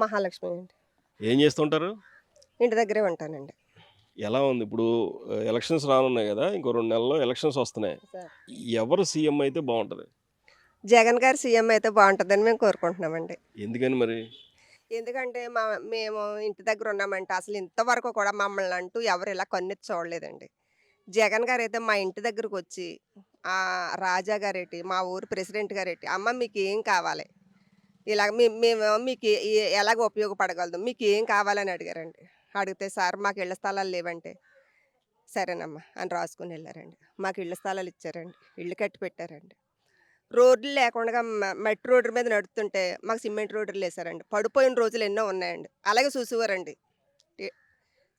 మహాలక్ష్మి అండి. ఏం చేస్తుంటారు? ఇంటి దగ్గరే ఉంటానండి. ఎలా ఉంది ఇప్పుడు ఎలక్షన్స్ రానున్నాయి గదా! ఇంకో 2 నెలల్లో ఎలక్షన్స్ వస్తున్నాయి. సార్. ఎవరు సీఎం అయితే బావుంటది? జగన్ గారు సీఎం అయితే బావుంటదని మేము కోరుకుంటున్నామండి. ఎందుకని మరి? ఎందుకంటే మేము ఇంటి దగ్గర ఉన్నామంటే అసలు ఇంతవరకు కూడా మమ్మల్ని అంటూ ఎవరు ఇలా కన్నెత్తి చూడలేదండి. జగన్ గారైతే మా ఇంటి దగ్గరకొచ్చి రాజా గారేటి, మా ఊరు ప్రెసిడెంట్ గారేటి, "అమ్మ మీకేం కావాలి? ఇలాగ మేము మీకు ఎలాగ ఉపయోగపడగలదు? మీకేం కావాలని" అడిగారండి. అడిగితే, "సార్ మాకు ఇళ్ల స్థలాలు లేవంటే" సరేనమ్మా అని రాసుకొని ఎళ్లారండి. మాకు ఇళ్ల స్థలాలు ఇచ్చారండి. ఇల్లు కట్టి పెట్టారండి. రోడ్లు లేకుండగా మట్టి రోడ్డు మీద నడుస్తుంటే మాకు సిమెంట్ రోడ్డులేసారండి. పడిపోయిన రోజులు ఎన్నో ఉన్నాయండి. అలాగే చూసేవారండి. ఎ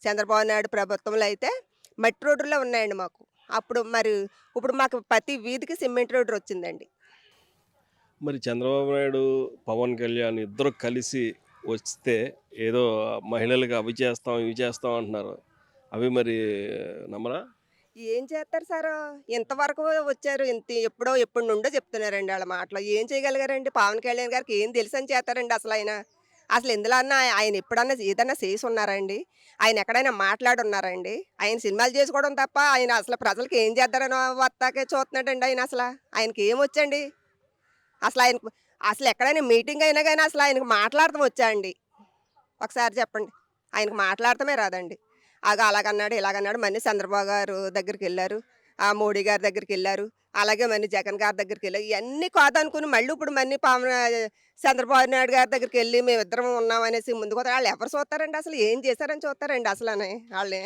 చంద్రబాబు నాయుడు ప్రభుత్వంలో అయితే మట్టి రోడ్డులే ఉన్నాయండి మాకు. అప్పుడు మరి ఇప్పుడు మాకు ప్రతి వీధికి సిమెంట్ రోడ్డు వచ్చిందండి. మరి చంద్రబాబు నాయుడు, పవన్ కళ్యాణ్ ఇద్దరు కలిసి వస్తే ఏదో మహిళలకి అవి చేస్తాం, ఇవి చేస్తాం అంటున్నారు. అవి మరి నమ్మరా? ఏం చేస్తారు సారు? ఇంతవరకు వచ్చారు. ఎప్పుడో ఎప్పటినుండో చెప్తున్నారండి ఆళ్ళ మాటలు. ఏం చేయగలిగారండి? పవన్ కళ్యాణ్ గారికి ఏం తెలుసని చేత్తారండి అసలాయన? అసలు ఇందులో అన్నా ఆయన ఎప్పుడన్నా ఏదన్నా చేసున్నారా అండి? ఆయన ఎక్కడైనా మాట్లాడున్నారా అండి? ఆయన సినిమాలు చేసుకోవడం తప్ప ఆయన అసలు ప్రజలకి ఏం చేద్దారని వత్తాకే చూస్తున్నాడండి ఆయన అసల. ఆయనకేమొచ్చండి? అసలాయనకు అసలెక్కడైనా మీటింగ్ అయినా గాని అసలు ఆయనకు మాట్లాడటం వచ్చా అండి? ఒకసారి చెప్పండి. ఆయనకు మాట్లాడటమే రాదండి. అలాగన్నాడు, ఇలాగన్నాడు. మళ్ళీ చంద్రబాబు గారు దగ్గరికెళ్లారు. మోడీ గారి దగ్గరికెళ్లారు. అలాగే మళ్ళీ జగన్ గారి దగ్గరికెళ్లారు. ఇయన్నీ కాదనుకుని మళ్ళీ ఇప్పుడు మళ్ళీ చంద్రబాబు నాయుడు గారి దగ్గరికెళ్లి మేమిద్దరం ఉన్నామనేసి ముందుకొత్తారు. ఆళ్ళెవరు చూత్తారండి అసలు? ఏం చేశారని చూత్తారండి అసలని ఆళ్ళని?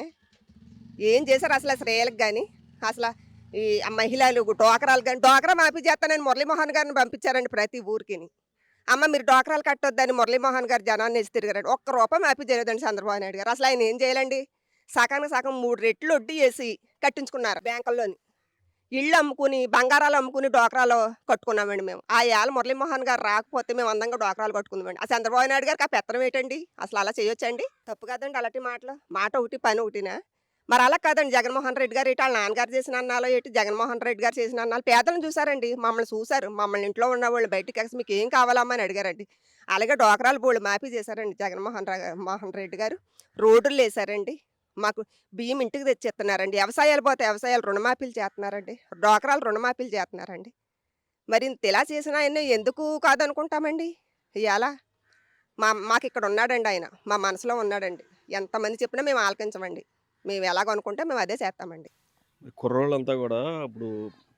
ఏం చేశారు అసల స్త్రీలకి గాని? అసల ఈ మహిళలు డోక్రాలు గాని డోక్రా మాఫీ చేస్తానని మురళీమోహన్ గారిని పంపించారండి ప్రతి ఊరికిని. అమ్మ మీరు డోక్రాలు కట్టొద్దని మురళీమోహన్ గారు జనాన్నేసి తిరిగారండి. ఒక్క రూపాయి మాఫీ చేయలేదండి చంద్రబాబు నాయుడు గారు. అసలు ఆయన ఏం చేయాలండి? సగానికి సగం 3 రెట్లు వడ్డీ ఏసి కట్టించుకున్నారు బ్యాంకుల్లోని. ఇళ్ళు అమ్ముకుని, బంగారాలు అమ్ముకుని డోక్రాలో కట్టుకున్నామండి మేము. ఆ ఏళ మురళీమోహన్ గారు రాకపోతే మేము అందంగా డోక్రాలు కట్టుకుందామండి. ఆ చంద్రబాబు నాయుడు గారికి ఆ పెత్తనం ఏటండి? అసలు అలా చేయొచ్చండి? తప్పు కదండి అలాంటి మాటలు. మాట ఒకటి, పని ఒకటినా? మరి అలా కాదండి జగన్మోహన్ రెడ్డి గారు ఏటి ఆళ్ళ నాన్నగారు చేసిన అన్నాలో ఏటి, జగన్మోహన్ రెడ్డి గారు చేసిన అన్నాలు పేదలను చూసారండి. మమ్మల్ని చూసారు. మమ్మల్ని ఇంట్లో ఉన్నవాళ్ళు బయటికెసి మీకేం కావాలమ్మా అని అడిగారండి. అలాగే డోక్రాలు బోలెడు మాఫీ చేశారండి మోహన్ రెడ్డి గారు. రోడ్డులేసారండి. మాకు బియ్యం ఇంటికి తెచ్చిస్తున్నారండి. వ్యవసాయాలు పోతే వ్యవసాయాలు రుణమాఫీలు చేత్తన్నారండి. డోక్రాలు రుణమాఫీలు చేత్తన్నారండి. మరి ఇంతిలా చేసిన ఆయన్ని ఎందుకు కాదనుకుంటామండి? ఇయాల మాకిక్కడ ఉన్నాడండి ఆయన. మా మనసులో ఉన్నాడండి. ఎంతమంది చెప్పినా మేము ఆలకించమండి. మేము ఎలాగనుకుంటే మేము అదే చేస్తామండి. కుర్రోళ్ళంతా గూడా ఇప్పుడు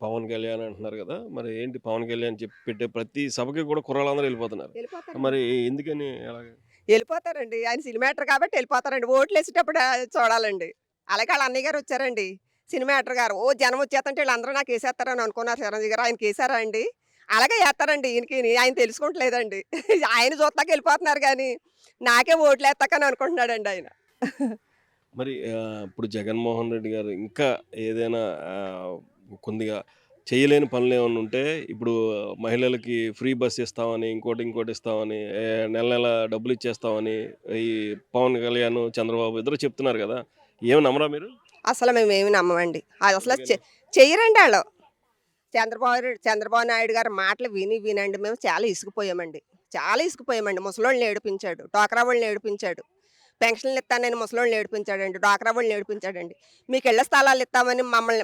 పవన్ కళ్యాణ్ అంటున్నారు గదా! మరి ఏంటి పవన్ కళ్యాణ్ చెప్పి పెట్టే ప్రతి సభకి కూడా కుర్రోళ్ళందరూ ఎళ్ళిపోతున్నారు. వెళ్ళిపోతారండి. మరి ఎందుకని అలాగా? ఎళ్ళిపోతారండి. ఆయన సినిమా యాక్టర్ కాబట్టి ఎళ్ళిపోతారండి. ఓట్లేసేటప్పుడు చూడాలండి. అలాగే ఆళ్ళ అన్నయ్య గారొచ్చారండి. సినిమా యాక్టర్ గారు. జనం వచ్చేత్తంటే ఈళ్ళందరూ నాకేసేత్తారని అనుకున్నారు చిరంజీవి గారు. ఆయనకేసారా అండి? అలాగే ఏత్తారండి ఈయనకిని. ఆయన తెలుసుకుంటలేదండి. ఆయన చూత్తాక ఎళ్ళిపోతున్నారు గానీ, నాకే ఓట్లేత్తాకని అనుకుంటున్నాడండి ఆయన. మరి ఇప్పుడు జగన్మోహన్ రెడ్డి గారు ఇంకా ఏదైనా కొద్దిగా చేయలేని పనులేమన్నా ఉంటే, ఇప్పుడు మహిళలకి ఫ్రీ బస్ ఇస్తామని, ఇంకోటి ఇస్తామని, నెల నెల డబ్బులిచ్చేస్తామని, ఈ పవన్ కళ్యాణ్, చంద్రబాబు ఇద్దరు చెప్తున్నారు గదా! ఏమి నమ్మరా మీరు? అసలు మేమేమి నమ్మమండి. అదసల ఎందుకని? చెయ్యరండి ఆళ్ళు. చంద్రబాబు నాయుడు గారి మాటలు వినండి మేము చాలా ఇసిగిపోయామండి. చాలా ఇసిగిపోయామండి. ముసలోళ్ళని ఏడిపించాడు. డ్వాక్రా వాళ్ళని ఏడిపించాడు. పెన్షన్లు ఇస్తానని ముసలోళ్ళని ఏడిపించాడండి. డ్వాక్రా వాళ్ళని ఏడిపించాడండి. మీకు ఇళ్ల స్థలాలు ఇస్తామని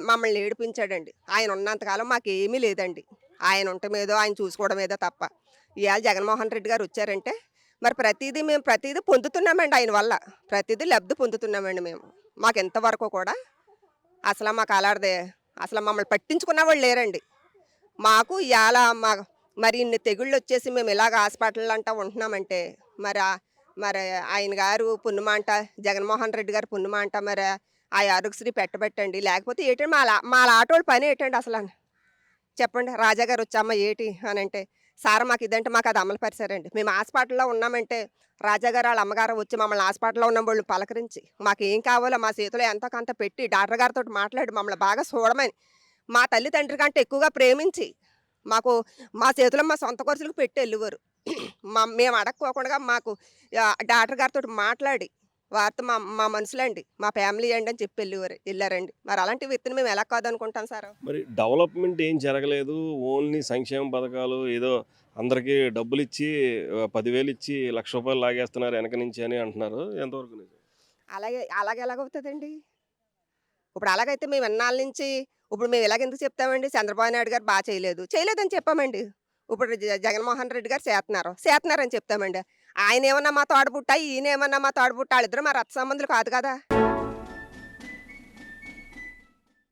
మమ్మల్ని ఏడిపించాడండి. ఆయన ఉన్నంత కాలం మాకేమీ లేదండి. ఆయన ఉండటమేదో, ఆయన చూసుకోవడమేదో తప్ప. ఇవాళ జగన్మోహన్ రెడ్డి గారు వచ్చారంటే మరి మేము ప్రతీదీ పొందుతున్నామండి ఆయన వల్ల. ప్రతీదీ లబ్ధి పొందుతున్నామండి మేము. మాకింతవరకు కూడా మాకు అలాడితే అసలు మమ్మల్ని పట్టించుకున్న వాళ్ళు లేరండి. మాకు ఇయాల మరి ఇన్ని తెగుళ్ళొచ్చేసి మేము ఇలాగ హాస్పిటల్ అంటా ఉంటున్నామంటే మరి మరి ఆయన గారు పుణ్యమాంట, జగన్మోహన్ రెడ్డి గారు పుణ్యమాంట మరి ఆ ఆరోగ్యశ్రీ పెట్టబెట్టండి. లేకపోతే ఏటండి మా లాటోళ్ళ పని ఏటండి అసలని? చెప్పండి. రాజా గారు వచ్చి "అమ్మ ఏటి" అనంటే, "సార్ మాకు ఇదంటే" మాకు అది అమలు పరిచారండి. మేము హాస్పిటల్‌లో ఉన్నామంటే రాజాగారు ఆళ్ళ అమ్మగారు వచ్చి మమ్మల్ని హాస్పిటల్‌లో ఉన్నవాళ్ళని పలకరించి, మాకేం కావాలో మా చేతిలో ఎంతో కొంత పెట్టి డాక్టర్ గారితోటి మాట్లాడి మమ్మల్ని బాగా చూడమని, మా తల్లితండ్రి కంటే ఎక్కువగా ప్రేమించి, మాకు మా చేతిలో మా సొంత ఖర్చులకు పెట్టి ఎళ్ళేవారు. మేము అడక్కోకుండా మాకు డాక్టర్ గారితోటి మాట్లాడి, వారితో మా మా మనుషులండి. మా ఫ్యామిలీ అండి అని చెప్పి ఎళ్లారండి. మరి అలాంటి వ్యక్తిని మేము ఎలా కాదనుకుంటాం సారు? మరి డెవలప్‌మెంట్ ఏం జరగలేదు. ఓన్లీ సంక్షేమ పథకాలు ఏదో అందరికి డబ్బులిచ్చి 10,000 ఇచ్చి రూ. 1,00,000 లాగేస్తున్నారు ఎనక నుంచి అని అంటున్నారు. ఎంతవరకు నిజం? అలాగే ఎలాగవుతదండి? ఇప్పుడు అలాగైతే మేము ఇన్నాళ్ళ నుంచి ఇప్పుడు మేము ఇలాగెందుకు చెప్తామండి? చంద్రబాబు నాయుడు గారు చేయలేదు. చేయలేదని చెప్పామండి. ఇప్పుడు జగన్మోహన్ రెడ్డి గారు చేత్తన్నారని చెప్తామండి. ఆయనేమన్నా మా తోడబుట్టా? ఈయనేమన్నా మా తోడబుట్టా? ఆళ్ళిద్దరూ మా రక్త సంబంధులు కాదు కదా!